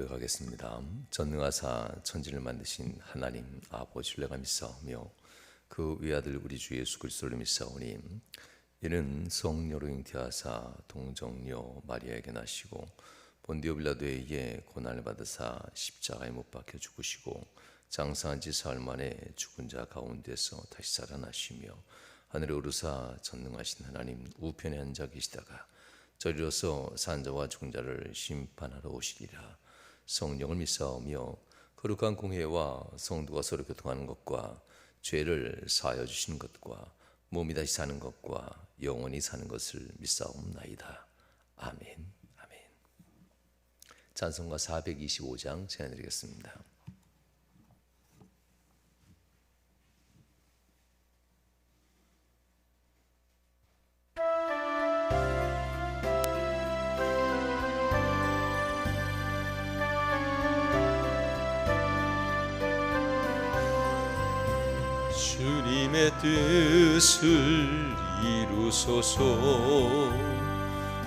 고백하겠습니다. 전능하사 천지를 만드신 하나님 아버지를 내가 믿사오며 그 외아들 우리 주 예수 그리스도를 믿사오니 이는 성녀로 잉태하사 동정녀 마리아에게 나시고 본디오 빌라도에게 고난을 받으사 십자가에 못 박혀 죽으시고 장사한 지 사흘 만에 죽은 자 가운데서 다시 살아나시며 하늘에 오르사 전능하신 하나님 우편에 앉아 계시다가 저리로서 산자와 죽은 자를 심판하러 오시리라. 성령을 믿사오며 거룩한 공회와 성도가 서로 교통하는 것과 죄를 사하여 주시는 것과 몸이 다시 사는 것과 영원히 사는 것을 믿사옵나이다. 아멘. 아멘. 찬송가 425장 제안드리겠습니다. 주님의 뜻을 이루소서.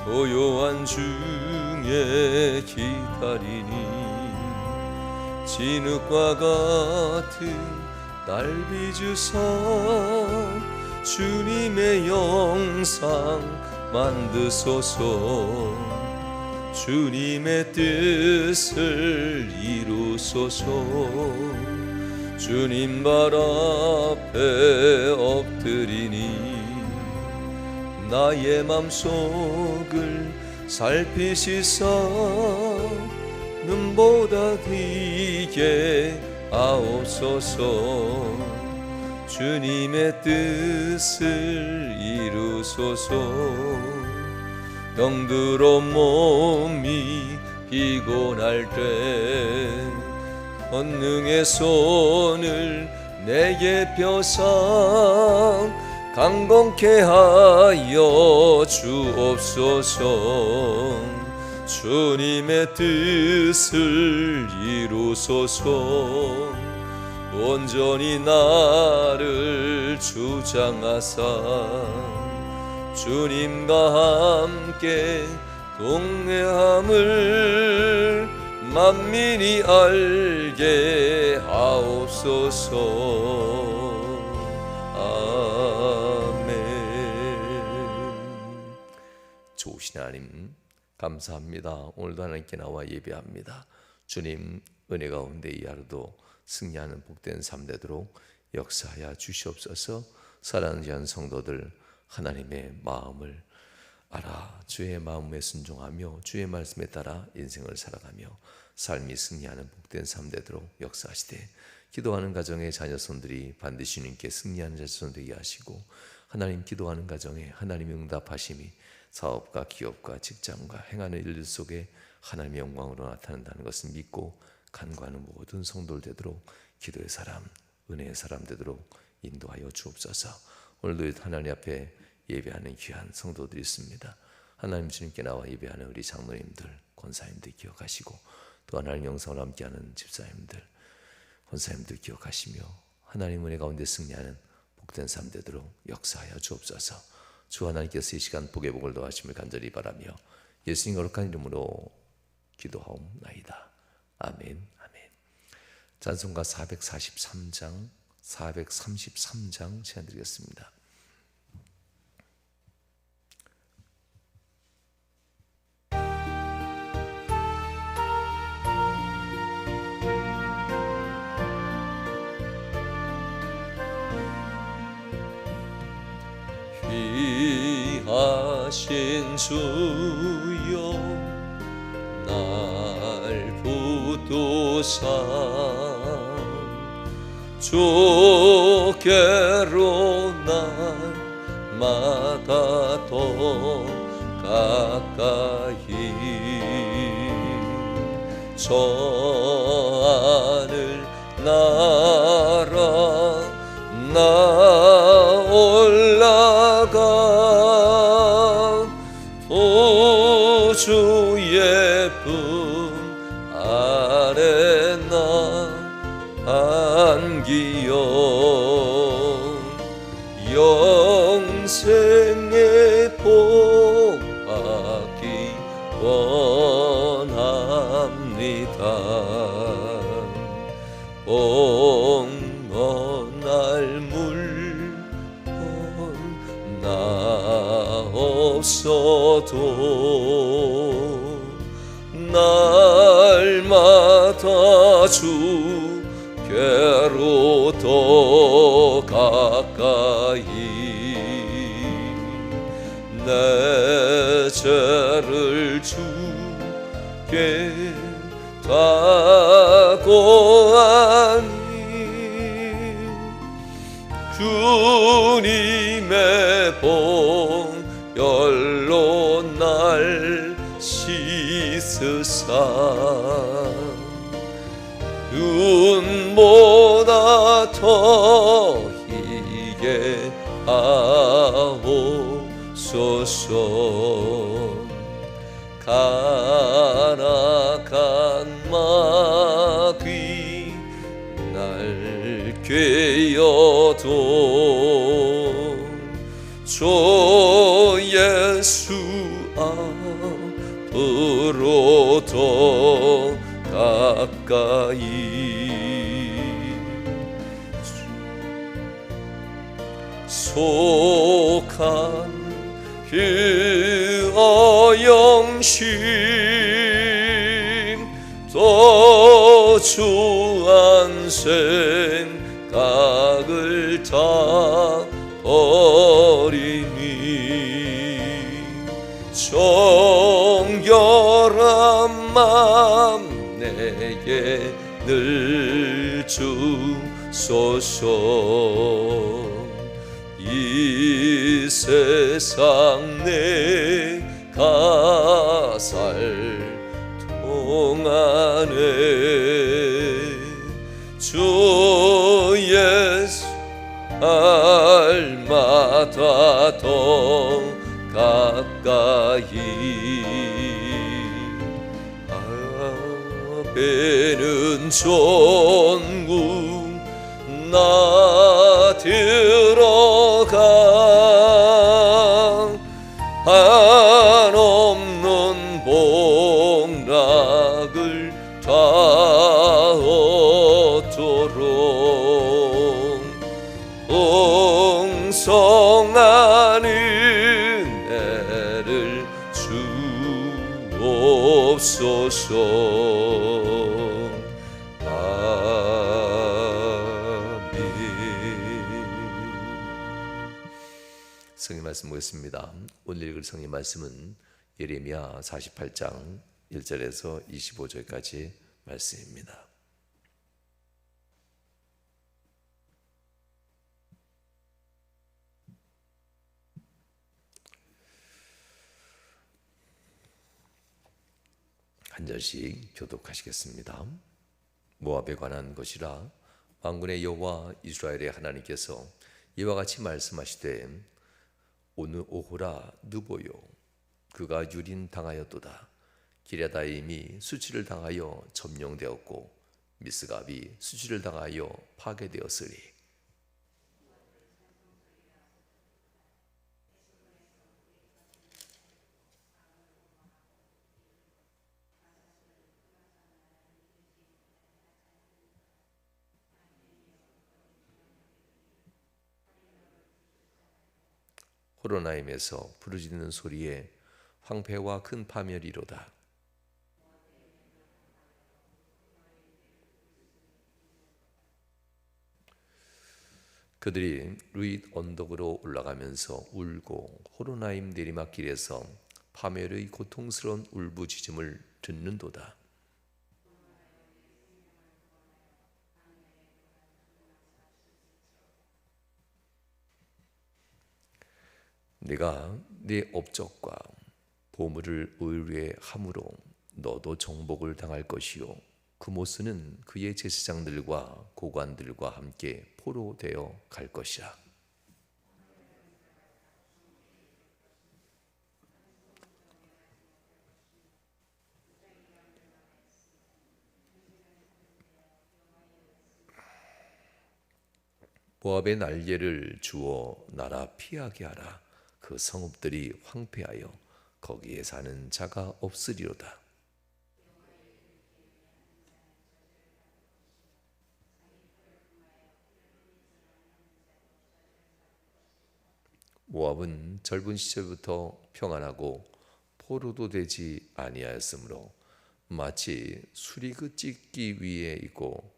고요한 중에 기다리니 진흙과 같은 날 빚으사 주님의 영상 만드소서. 주님의 뜻을 이루소서. 주님 발 앞에 엎드리니 나의 맘속을 살피시사 눈보다 뒤게 하옵소서. 주님의 뜻을 이루소서. 병들어 몸이 피곤할 때 권능의 손을 내게 펴사 강건케 하여 주옵소서. 주님의 뜻을 이루소서. 온전히 나를 주장하사 주님과 함께 동행함을 만민이 알게 하옵소서. 아멘. 좋으신 하나님 감사합니다. 오늘도 하나님께 나와 예배합니다. 주님 은혜 가운데 이 하루도 승리하는 복된 삶 되도록 역사하여 주시옵소서. 사랑하는 귀한 성도들 하나님의 마음을 알아 주의 마음에 순종하며 주의 말씀에 따라 인생을 살아가며 삶이 승리하는 복된 삶 되도록 역사하시되 기도하는 가정의 자녀손들이 반드시 주님께 승리하는 자손 되게 하시고 하나님 기도하는 가정에 하나님의 응답하심이 사업과 기업과 직장과 행하는 일들 속에 하나님의 영광으로 나타난다는 것을 믿고 간구하는 모든 성도들 되도록 기도의 사람, 은혜의 사람 되도록 인도하여 주옵소서. 오늘도 하나님 앞에 예배하는 귀한 성도들이 있습니다. 하나님 주님께 나와 예배하는 우리 장로님들, 권사님들 기억하시고 또 하나님 영성을 함께하는 집사님들, 권사님들 기억하시며 하나님 은혜 가운데 승리하는 복된 삶 되도록 역사하여 주옵소서. 주 하나님께서 이 시간 복의 복을 더하심을 간절히 바라며 예수님 거룩한 이름으로 기도하옵나이다. 아멘. 아멘. 찬송가 433장 제안드리겠습니다. 귀하신 주여 날 붙드사 주께로 날마다 더 가까이 저 하늘 나라 나 올라가 주의 품 아래 나 안기어 영생의 복 받기 원합니다. 뽕언날 물건 나 없어도 날마다 주께로 더 가까이 내 죄를 주께 다 고하니 주님의 보혈로 날 씻으사 눈보다 더 희게 하옵소서. 가락한 마귀 날 꿰어도 주 예수 앞으로 더 가까이 속한 그 어영신 또 주한 생각을 다 버리니 정결한 맘 내게 늘 주소서. 이 세상 내가 살 동안에 주 예수 날마다 더 가까이 앞에는 전국 나 들어가 한없는 복락을 다 얻도록 풍성한 은혜를 주옵소서. 성경 말씀 보겠습니다. 오늘 읽을 성경 말씀은 예레미야 48장 1절에서 25절까지 말씀입니다. 한 절씩 교독하시겠습니다. 모압에 관한 것이라 만군의 여호와 이스라엘의 하나님께서 이와 같이 말씀하시되 오늘 오호라 누보요 그가 유린 당하였도다. 기랴다임이 수치를 당하여 점령되었고 미스갑이 수치를 당하여 파괴되었으리. 호로나임에서 부르짖는 소리에 황폐와 큰 파멸이로다. 그들이 루잇 언덕으로 올라가면서 울고 호로나임 내리막길에서 파멸의 고통스러운 울부짖음을 듣는도다. 네가 네 업적과 보물을 의뢰 함으로 너도 정복을 당할 것이요 그모스는 그의 제사장들과 고관들과 함께 포로되어 갈 것이라. 모압의 날개를 주어 나라 피하게 하라. 그 성읍들이 황폐하여 거기에 사는 자가 없으리로다. 모압은 젊은 시절부터 평안하고 포로도 되지 아니하였으므로 마치 술이 그 찢기 위에 있고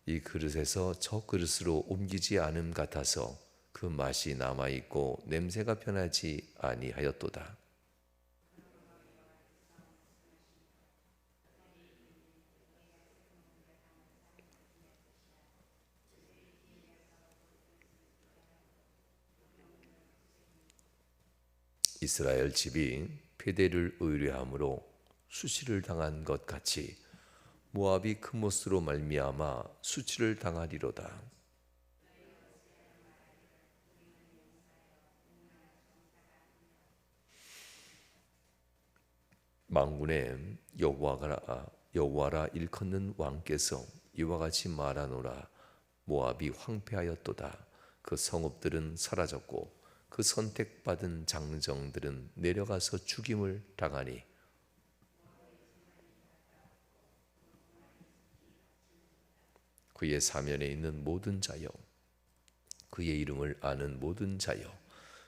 이 그릇에서 저 그릇으로 옮기지 않음 같아서 그 맛이 남아 있고 냄새가 변하지 아니하였도다. 이스라엘 집이 패대를 의뢰함으로 수치를 당한 것 같이 모압이 크모스로 말미암아 수치를 당하리로다. 만군의 여호와라 일컫는 왕께서 이와 같이 말하노라. 모압이 황폐하였도다. 그 성읍들은 사라졌고 그 선택받은 장정들은 내려가서 죽임을 당하니 그의 사면에 있는 모든 자여, 그의 이름을 아는 모든 자여,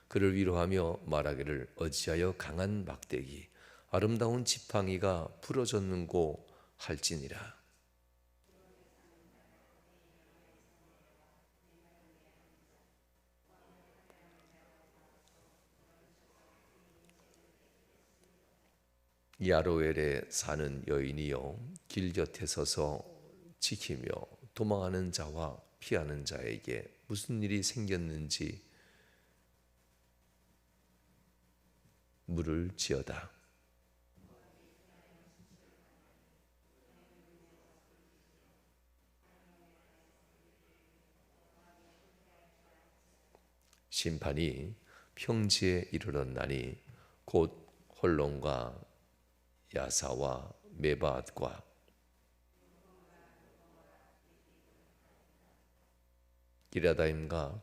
그를 위로하며 말하기를 어찌하여 강한 막대기 아름다운 지팡이가 부러졌는고 할지니라. 야로엘에 사는 여인이여, 길 곁에 서서 지키며 도망하는 자와 피하는 자에게 무슨 일이 생겼는지 물을 지어다. 심판이 평지에 이르렀나니 곧 홀론과 야사와 메바앗과 기라다임과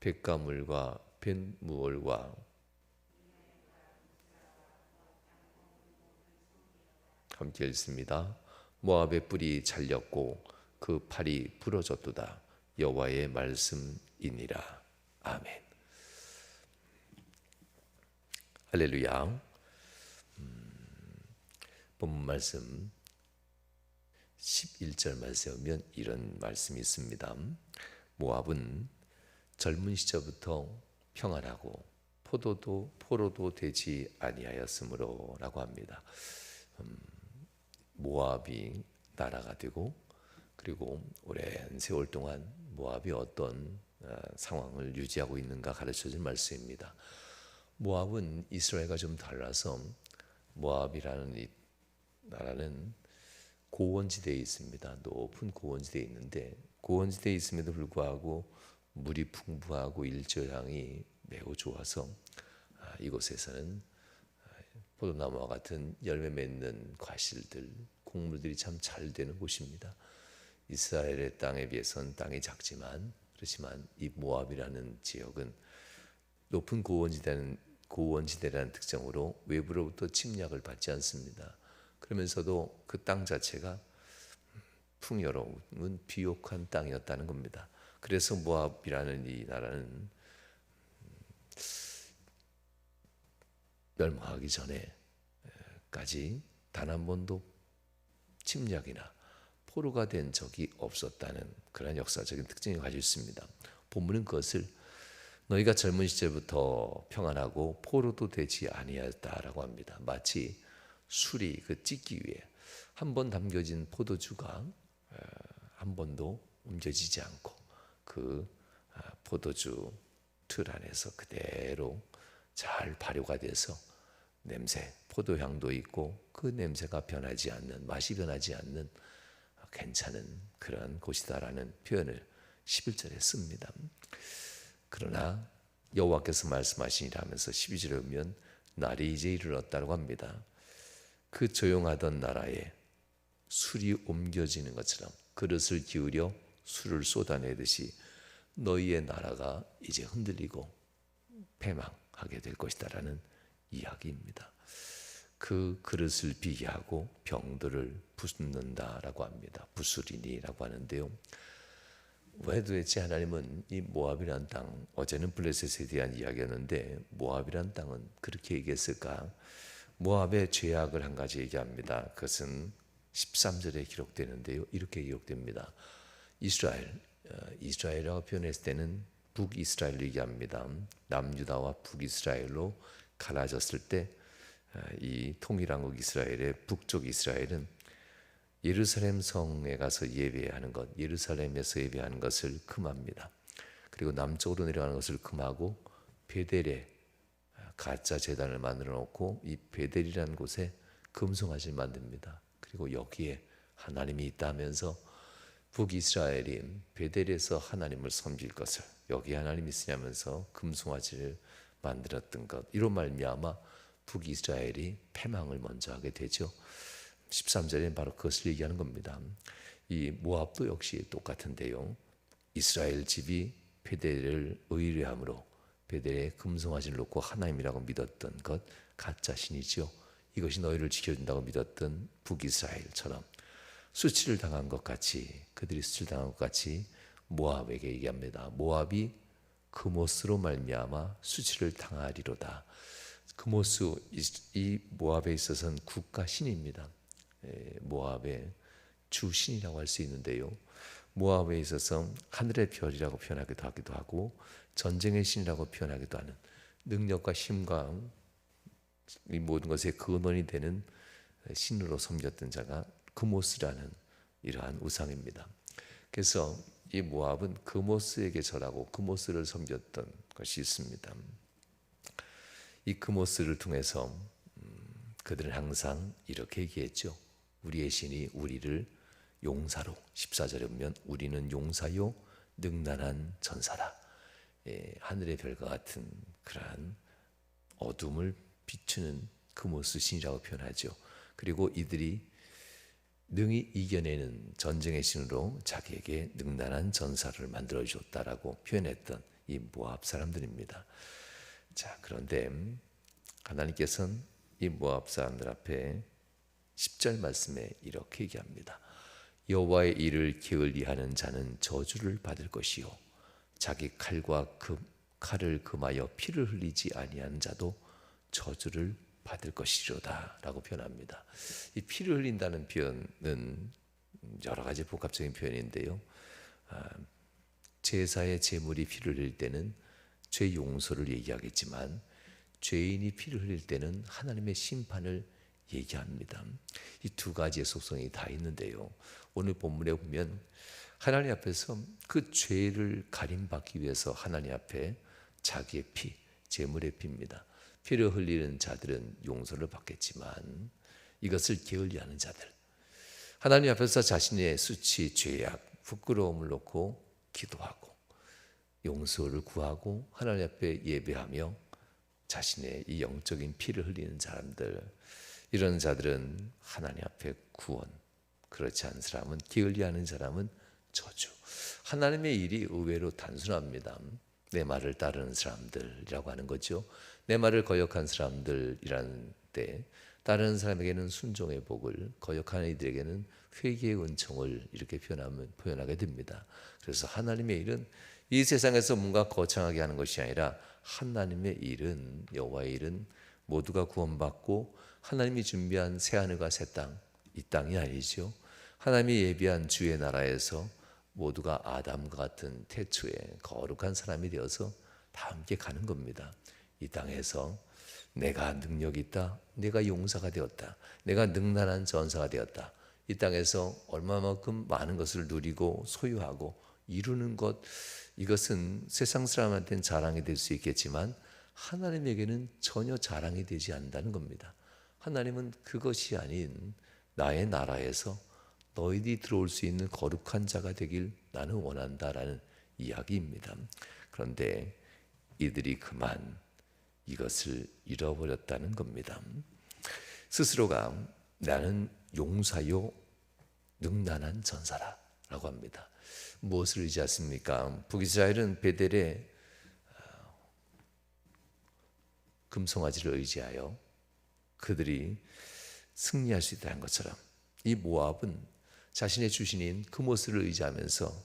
백가물과 벤무얼과 함께 읽습니다. 모압의 뿔이 잘렸고 그 팔이 부러졌도다. 여호와의 말씀이니라. 아멘. 할렐루야. 본문 말씀 11절 말씀에 보면 이런 말씀이 있습니다. 모압은 젊은 시절부터 평안하고 포로도 되지 아니하였으므로 라고 합니다. 모압이 나라가 되고 그리고 오랜 세월 동안 모압이 어떤 상황을 유지하고 있는가 가르쳐준 말씀입니다. 모압은 이스라엘과 좀 달라서 모압이라는 이 나라는 고원지대에 있습니다. 높은 고원지대에 있는데 고원지대에 있음에도 불구하고 물이 풍부하고 일조량이 매우 좋아서 이곳에서는 포도나무와 같은 열매 맺는 과실들, 곡물들이 참 잘 되는 곳입니다. 이스라엘의 땅에 비해서는 땅이 작지만 그렇지만 이 모압이라는 지역은 높은 고원지대라는 특성으로 외부로부터 침략을 받지 않습니다. 그러면서도 그 땅 자체가 풍요로운 비옥한 땅이었다는 겁니다. 그래서 모압이라는 이 나라는 멸망하기 전에까지 단 한 번도 침략이나 포로가 된 적이 없었다는 그런 역사적인 특징을 가지고 있습니다. 본문은 그것을 너희가 젊은 시절부터 평안하고 포로도 되지 아니하였다라고 합니다. 마치 술이 그 찢기 위해 한 번 담겨진 포도주가 한 번도 옮겨지지 않고 그 포도주 틀 안에서 그대로 잘 발효가 돼서 냄새, 포도향도 있고 그 냄새가 변하지 않는, 맛이 변하지 않는 괜찮은 그런 곳이다라는 표현을 11절에 씁니다. 그러나 여호와께서 말씀하시니라 하면서 12절에 보면 날이 이제 이르렀다고 합니다. 그 조용하던 나라에 술이 옮겨지는 것처럼 그릇을 기울여 술을 쏟아내듯이 너희의 나라가 이제 흔들리고 패망하게 될 것이다라는 이야기입니다. 그 그릇을 비교하고 병들을 붓는다라고 합니다. 부스리니라고 하는데요. 왜 도대체 하나님은 이 모압이란 땅, 어제는 블레셋에 대한 이야기였는데 모압이란 땅은 그렇게 얘기했을까? 모압의 죄악을 한 가지 얘기합니다. 그것은 13절에 기록되는데요. 이렇게 기록됩니다. 이스라엘이라고 표현했을 때는 북이스라엘을 얘기합니다. 남유다와 북이스라엘로 갈라졌을 때 이 통일왕국 이스라엘의 북쪽 이스라엘은 예루살렘 성에 가서 예배하는 것, 예루살렘에서 예배하는 것을 금합니다. 그리고 남쪽으로 내려가는 것을 금하고 베델에 가짜 제단을 만들어 놓고 이 베델이라는 곳에 금송아지를 만듭니다. 그리고 여기에 하나님이 있다면서 북이스라엘이 베델에서 하나님을 섬길 것을, 여기에 하나님이 있으냐면서 금송아지를 만들었던 것, 이로 말미암아 북이스라엘이 패망을 먼저 하게 되죠. 13절에 바로 그것을 얘기하는 겁니다. 이 모압도 역시 똑같은데요. 이스라엘 집이 베델을 의뢰함으로 베델에 금송아지를 놓고 하나님이라고 믿었던 것, 가짜 신이죠. 이것이 너희를 지켜준다고 믿었던 북이스라엘처럼 수치를 당한 것 같이, 그들이 수치를 당한 것 같이 모압에게 얘기합니다. 모압이 그모스로 말미암아 수치를 당하리로다. 그모스, 이 모압에 있어서는 국가 신입니다. 모압의 주신이라고 할 수 있는데요. 모압에 있어서 하늘의 별이라고 표현하기도 하고 전쟁의 신이라고 표현하기도 하는, 능력과 힘과 이 모든 것의 근원이 되는 신으로 섬겼던 자가 그모스라는 이러한 우상입니다. 그래서 이 모압은 그모스에게 절하고 그모스를 섬겼던 것이 있습니다. 이 그모스를 통해서 그들은 항상 이렇게 얘기했죠. 우리의 신이 우리를 용사로, 14절에 보면 우리는 용사요 능란한 전사라. 하늘의 별과 같은 그러한 어둠을 비추는 그모스 신이라고 표현하죠. 그리고 이들이 능히 이겨내는 전쟁의 신으로 자기에게 능란한 전사를 만들어줬다라고 표현했던 이 모압 사람들입니다. 자, 그런데 하나님께서는 이 모압 사람들 앞에 10절 말씀에 이렇게 얘기합니다. 여호와의 일을 게을리하는 자는 저주를 받을 것이요 자기 칼과 칼을 금하여 피를 흘리지 아니하는 자도 저주를 받을 것이로다 라고 표현합니다. 이 피를 흘린다는 표현은 여러 가지 복합적인 표현인데요. 제사의 제물이 피를 흘릴 때는 죄 용서를 얘기하겠지만 죄인이 피를 흘릴 때는 하나님의 심판을 얘기합니다. 이 두 가지의 속성이 다 있는데요. 오늘 본문에 보면 하나님 앞에서 그 죄를 가림받기 위해서 하나님 앞에 자기의 피, 제물의 피입니다. 피를 흘리는 자들은 용서를 받겠지만 이것을 게을리하는 자들, 하나님 앞에서 자신의 수치, 죄악, 부끄러움을 놓고 기도하고 용서를 구하고 하나님 앞에 예배하며 자신의 이 영적인 피를 흘리는 사람들, 이런 자들은 하나님 앞에 구원, 그렇지 않은 사람은, 게을리하는 사람은 저주. 하나님의 일이 의외로 단순합니다. 내 말을 따르는 사람들이라고 하는 거죠. 내 말을 거역한 사람들이라는 때 따르는 사람에게는 순종의 복을, 거역하는 이들에게는 회개의 은총을 이렇게 표현하게 됩니다. 그래서 하나님의 일은 이 세상에서 뭔가 거창하게 하는 것이 아니라 하나님의 일은, 여호와의 일은 모두가 구원받고 하나님이 준비한 새하늘과 새 땅, 이 땅이 아니죠. 하나님이 예비한 주의 나라에서 모두가 아담과 같은 태초에 거룩한 사람이 되어서 다 함께 가는 겁니다. 이 땅에서 내가 능력이 있다, 내가 용사가 되었다, 내가 능란한 전사가 되었다, 이 땅에서 얼마만큼 많은 것을 누리고 소유하고 이루는 것, 이것은 세상 사람한테는 자랑이 될 수 있겠지만 하나님에게는 전혀 자랑이 되지 않는다는 겁니다. 하나님은 그것이 아닌 나의 나라에서 너희들이 들어올 수 있는 거룩한 자가 되길 나는 원한다라는 이야기입니다. 그런데 이들이 그만 이것을 잃어버렸다는 겁니다. 스스로가 나는 용사요 능란한 전사라 라고 합니다. 무엇을 의지하십니까? 북이스라엘은 베델에 금송아지를 의지하여 그들이 승리할 수 있다는 것처럼 이 모압은 자신의 주신인 그모스를 의지하면서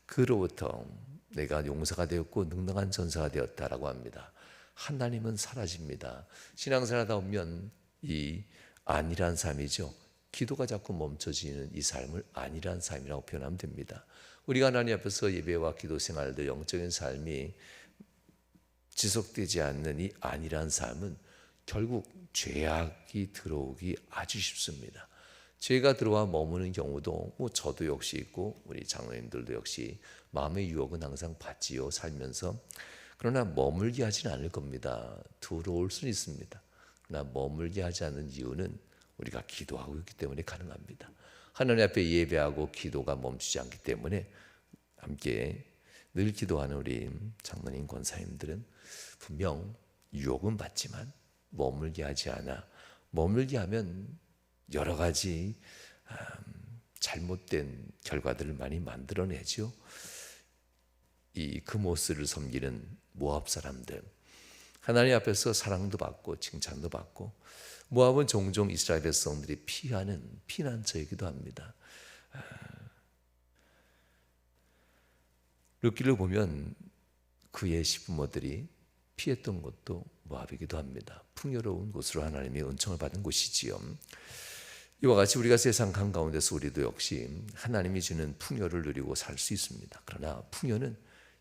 그로부터 내가 용사가 되었고 능력한 전사가 되었다라고 합니다. 하나님은 사라집니다. 신앙생활하다 보면 이 안일한 삶이죠. 기도가 자꾸 멈춰지는 이 삶을 안일한 삶이라고 표현하면 됩니다. 우리가 하나님 앞에서 예배와 기도 생활들 영적인 삶이 지속되지 않는 이 안일한 삶은 결국 죄악이 들어오기 아주 쉽습니다. 죄가 들어와 머무는 경우도 저도 역시 있고 우리 장로님들도 역시 마음의 유혹은 항상 받지요 살면서. 그러나 머물게 하지는 않을 겁니다. 들어올 수는 있습니다. 그러나 머물게 하지 않는 이유는 우리가 기도하고 있기 때문에 가능합니다. 하나님 앞에 예배하고 기도가 멈추지 않기 때문에 함께 늘 기도하는 우리 장로님 권사님들은 분명 유혹은 받지만 머물게 하지 않아. 머물게 하면 여러 가지 잘못된 결과들을 많이 만들어내죠. 이 금오스를 섬기는 모압 사람들, 하나님 앞에서 사랑도 받고 칭찬도 받고, 모압은 종종 이스라엘 백성들이 피하는 피난처이기도 합니다. 룻기를 보면 그의 시부모들이 피했던 곳도 모압이기도 합니다. 풍요로운 곳으로 하나님이 은총을 받은 곳이지요. 이와 같이 우리가 세상 한가운데서 우리도 역시 하나님이 주는 풍요를 누리고 살 수 있습니다. 그러나 풍요는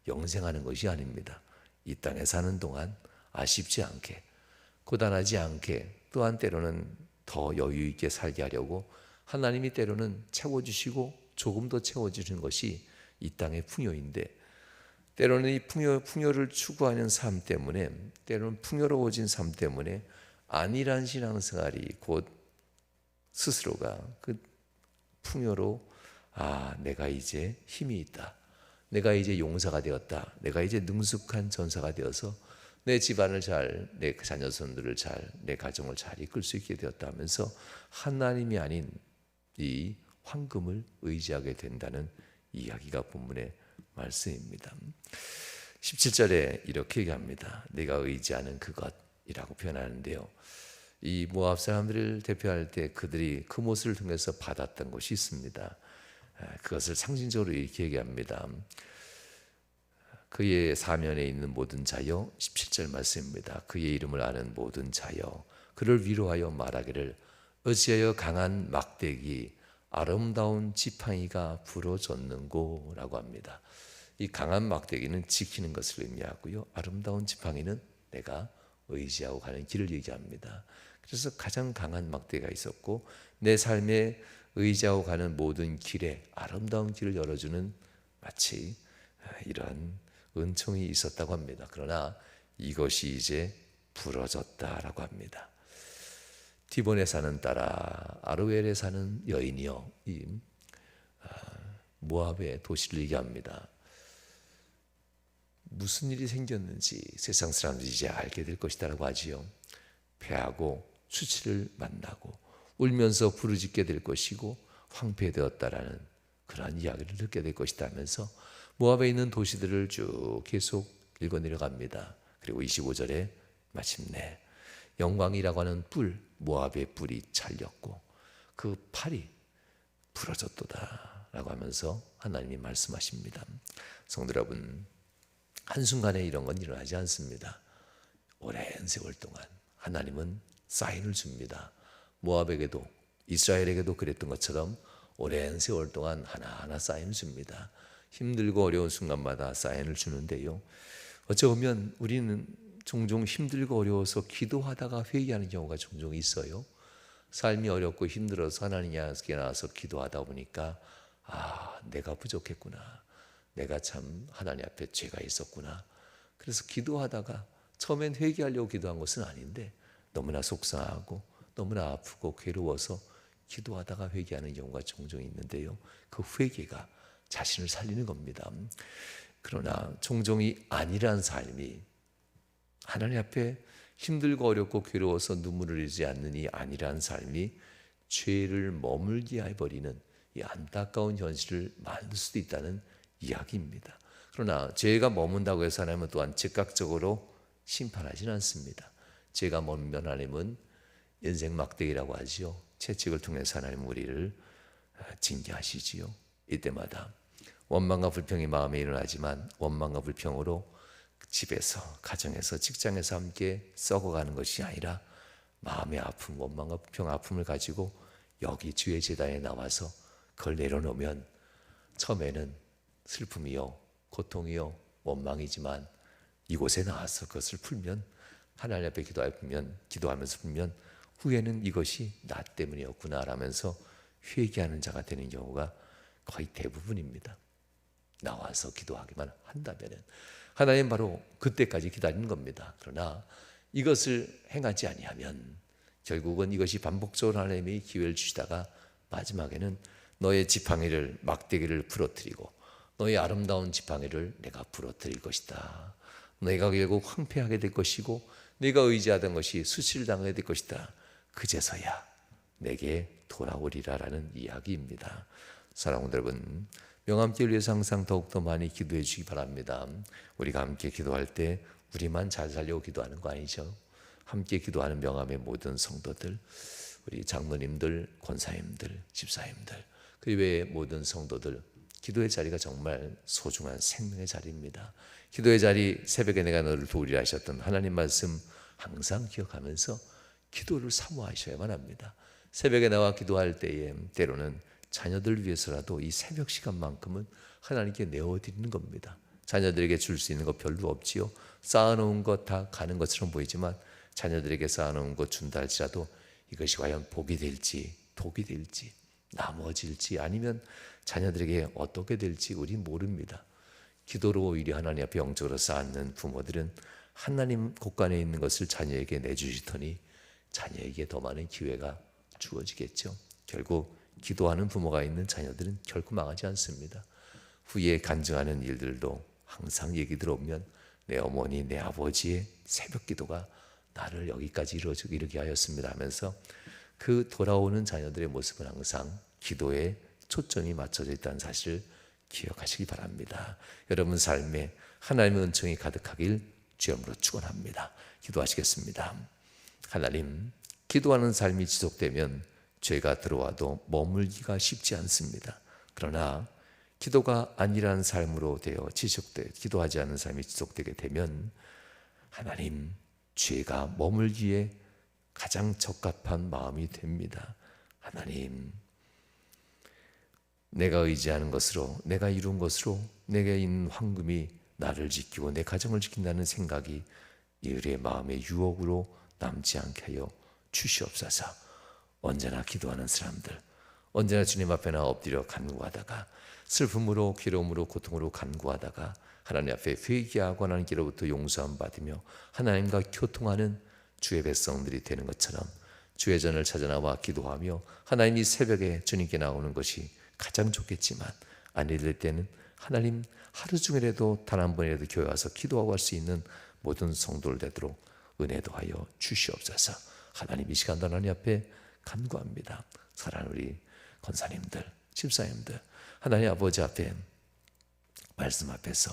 영생하는 것이 아닙니다. 이 땅에 사는 동안 아쉽지 않게, 고단하지 않게, 또한 때로는 더 여유 있게 살게 하려고 하나님이 때로는 채워주시고 조금 더 채워주시는 것이 이 땅의 풍요인데, 때로는 이 풍요를 추구하는 삶 때문에, 때로는 풍요로워진 삶 때문에 안일한 신앙생활이 곧 스스로가 그 풍요로 내가 이제 힘이 있다, 내가 이제 용사가 되었다, 내가 이제 능숙한 전사가 되어서 내 집안을 잘, 내 자녀손들을 잘, 내 가정을 잘 이끌 수 있게 되었다 하면서 하나님이 아닌 이 황금을 의지하게 된다는 이야기가 본문의 말씀입니다. 17절에 이렇게 얘기합니다. 내가 의지하는 그것이라고 표현하는데요, 이 모압 사람들을 대표할 때 그들이 금옷을 통해서 받았던 것이 있습니다. 그것을 상징적으로 이렇게 얘기합니다. 그의 사면에 있는 모든 자여, 17절 말씀입니다. 그의 이름을 아는 모든 자여, 그를 위로하여 말하기를 어찌하여 강한 막대기 아름다운 지팡이가 부러졌는고 라고 합니다. 이 강한 막대기는 지키는 것을 의미하고요, 아름다운 지팡이는 내가 의지하고 가는 길을 얘기합니다. 그래서 가장 강한 막대기가 있었고 내 삶에 의지하고 가는 모든 길에 아름다운 길을 열어주는 마치 이런 은총이 있었다고 합니다. 그러나 이것이 이제 부러졌다라고 합니다. 디본에 사는 딸아, 아루엘에 사는 여인이여, 이 모압의 도시를 얘기합니다. 무슨 일이 생겼는지 세상 사람들이 이제 알게 될 것이다라고 하지요. 패하고 수치를 만나고 울면서 부르짖게 될 것이고 황폐되었다라는 그러한 이야기를 듣게 될 것이다 하면서 모압에 있는 도시들을 쭉 계속 읽어 내려갑니다. 그리고 25절에 마침내 영광이라고 하는 뿔, 모압의 뿔이 잘렸고 그 팔이 부러졌도다 라고 하면서 하나님이 말씀하십니다. 성도 여러분, 한순간에 이런 건 일어나지 않습니다. 오랜 세월 동안 하나님은 사인을 줍니다. 모압에게도 이스라엘에게도 그랬던 것처럼 오랜 세월 동안 하나하나 사인을 줍니다. 힘들고 어려운 순간마다 사인을 주는데요, 어찌 보면 우리는 종종 힘들고 어려워서 기도하다가 회개하는 경우가 종종 있어요. 삶이 어렵고 힘들어서 하나님께 나와서 기도하다 보니까 내가 부족했구나, 내가 참 하나님 앞에 죄가 있었구나. 그래서 기도하다가 처음엔 회개하려고 기도한 것은 아닌데 너무나 속상하고 너무나 아프고 괴로워서 기도하다가 회개하는 경우가 종종 있는데요, 그 회개가 자신을 살리는 겁니다. 그러나 종종 이 안일한 삶이, 하나님 앞에 힘들고 어렵고 괴로워서 눈물을 흘리지 않는 이 안일한 삶이 죄를 머물게 해버리는 이 안타까운 현실을 만들 수도 있다는 이야기입니다. 그러나 죄가 머문다고 해서 하나님은 또한 즉각적으로 심판하지는 않습니다. 죄가 머물면 하나님은 인생 막대기라고 하지요, 채찍을 통해서 하나님은 우리를 징계하시지요. 이때마다 원망과 불평이 마음에 일어나지만 원망과 불평으로 집에서, 가정에서, 직장에서 함께 썩어가는 것이 아니라 마음의 아픔, 원망과 불평, 아픔을 가지고 여기 주의 제단에 나와서 그걸 내려놓으면 처음에는 슬픔이요, 고통이요, 원망이지만 이곳에 나와서 그것을 풀면, 하나님 앞에 기도하면서 풀면 후에는 이것이 나 때문이었구나 라면서 회개하는 자가 되는 경우가 거의 대부분입니다. 나와서 기도하기만 한다면 하나님 바로 그때까지 기다리는 겁니다. 그러나 이것을 행하지 아니하면 결국은 이것이 반복적으로 하나님이 기회를 주시다가 마지막에는 너의 지팡이를, 막대기를 부러뜨리고 너의 아름다운 지팡이를 내가 부러뜨릴 것이다. 내가 결국 황폐하게 될 것이고 내가 의지하던 것이 수치를 당하게 될 것이다. 그제서야 내게 돌아오리라라는 이야기입니다. 사랑하는 여러분, 명함기를 위해서 항상 더욱더 많이 기도해 주시기 바랍니다. 우리가 함께 기도할 때 우리만 잘 살려고 기도하는 거 아니죠. 함께 기도하는 명함의 모든 성도들, 우리 장로님들, 권사님들, 집사님들, 그 외의 모든 성도들, 기도의 자리가 정말 소중한 생명의 자리입니다. 기도의 자리, 새벽에 내가 너를 도우리라 하셨던 하나님 말씀 항상 기억하면서 기도를 사모하셔야만 합니다. 새벽에 나와 기도할 때에 때로는 자녀들 위해서라도 이 새벽 시간만큼은 하나님께 내어드리는 겁니다. 자녀들에게 줄 수 있는 거 별로 없지요. 쌓아놓은 것 다 가는 것처럼 보이지만 자녀들에게 쌓아놓은 것 준다 할지라도 이것이 과연 복이 될지, 독이 될지, 나머질지, 아니면 자녀들에게 어떻게 될지 우리 모릅니다. 기도로 오히려 하나님 앞에 영적으로 쌓는 부모들은 하나님 곳간에 있는 것을 자녀에게 내주시더니 자녀에게 더 많은 기회가 주어지겠죠. 결국 기도하는 부모가 있는 자녀들은 결코 망하지 않습니다. 후에 간증하는 일들도 항상 얘기 들어오면 내 어머니, 내 아버지의 새벽 기도가 나를 여기까지 이르게 하였습니다 하면서 그 돌아오는 자녀들의 모습은 항상 기도에 초점이 맞춰져 있다는 사실을 기억하시기 바랍니다. 여러분 삶에 하나님의 은총이 가득하길 주님으로 축원합니다. 기도하시겠습니다. 하나님, 기도하는 삶이 지속되면 죄가 들어와도 머물기가 쉽지 않습니다. 그러나 기도가 아니라는 삶으로 되어 기도하지 않는 삶이 지속되게 되면 하나님, 죄가 머물기에 가장 적합한 마음이 됩니다. 하나님, 내가 의지하는 것으로, 내가 이룬 것으로 내게 있는 황금이 나를 지키고 내 가정을 지킨다는 생각이 우리의 마음의 유혹으로 남지 않게 하여 주시옵소서. 언제나 기도하는 사람들, 언제나 주님 앞에 나 엎드려 간구하다가 슬픔으로, 괴로움으로, 고통으로 간구하다가 하나님 앞에 회개하고 하나님께로부터 용서함 받으며 하나님과 교통하는 주의 백성들이 되는 것처럼 주의 전을 찾아나와 기도하며 하나님이 새벽에 주님께 나오는 것이 가장 좋겠지만 아니 될 때는 하나님 하루 중이라도 단 한 번이라도 교회 와서 기도하고 할 수 있는 모든 성도를 되도록 은혜도 하여 주시옵소서. 하나님, 이 시간도 하나님 앞에 간구합니다. 사랑하는 우리 권사님들, 집사님들, 하나님 아버지 앞에, 말씀 앞에서,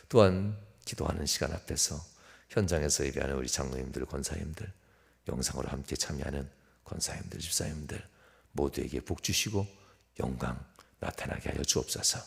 또한 기도하는 시간 앞에서, 현장에서 예배하는 우리 장로님들, 권사님들, 영상으로 함께 참여하는 권사님들, 집사님들 모두에게 복 주시고 영광 나타나게 하여 주옵소서.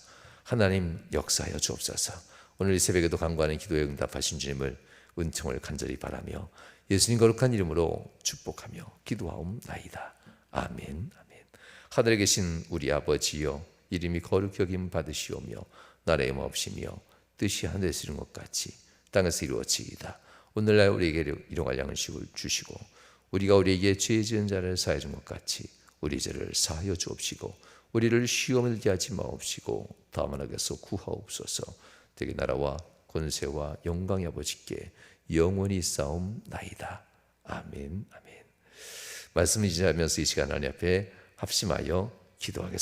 하나님 역사하여 주옵소서. 오늘 이 새벽에도 간구하는 기도에 응답하신 주님을 은총을 간절히 바라며 예수님 거룩한 이름으로 축복하며 기도하옵나이다. 아멘. 아멘. 하늘에 계신 우리 아버지여, 이름이 거룩히 여김 받으시오며 나라의 마옵시며 뜻이 하늘에서 이룬 것 같이 땅에서 이루어지이다. 오늘날 우리에게 일용할 양식을 주시고 우리가 우리에게 죄 지은 자를 사하여 준 것 같이 우리 죄를 사하여 주옵시고 우리를 시험에 들게 하지 마옵시고 다만 악에서 구하옵소서. 되게 나라와 권세와 영광이 아버지께 영원히 싸움나이다. 아멘. 아멘. 말씀을 지하면서 이 시간 하나님 앞에 합심하여 기도하겠습니다.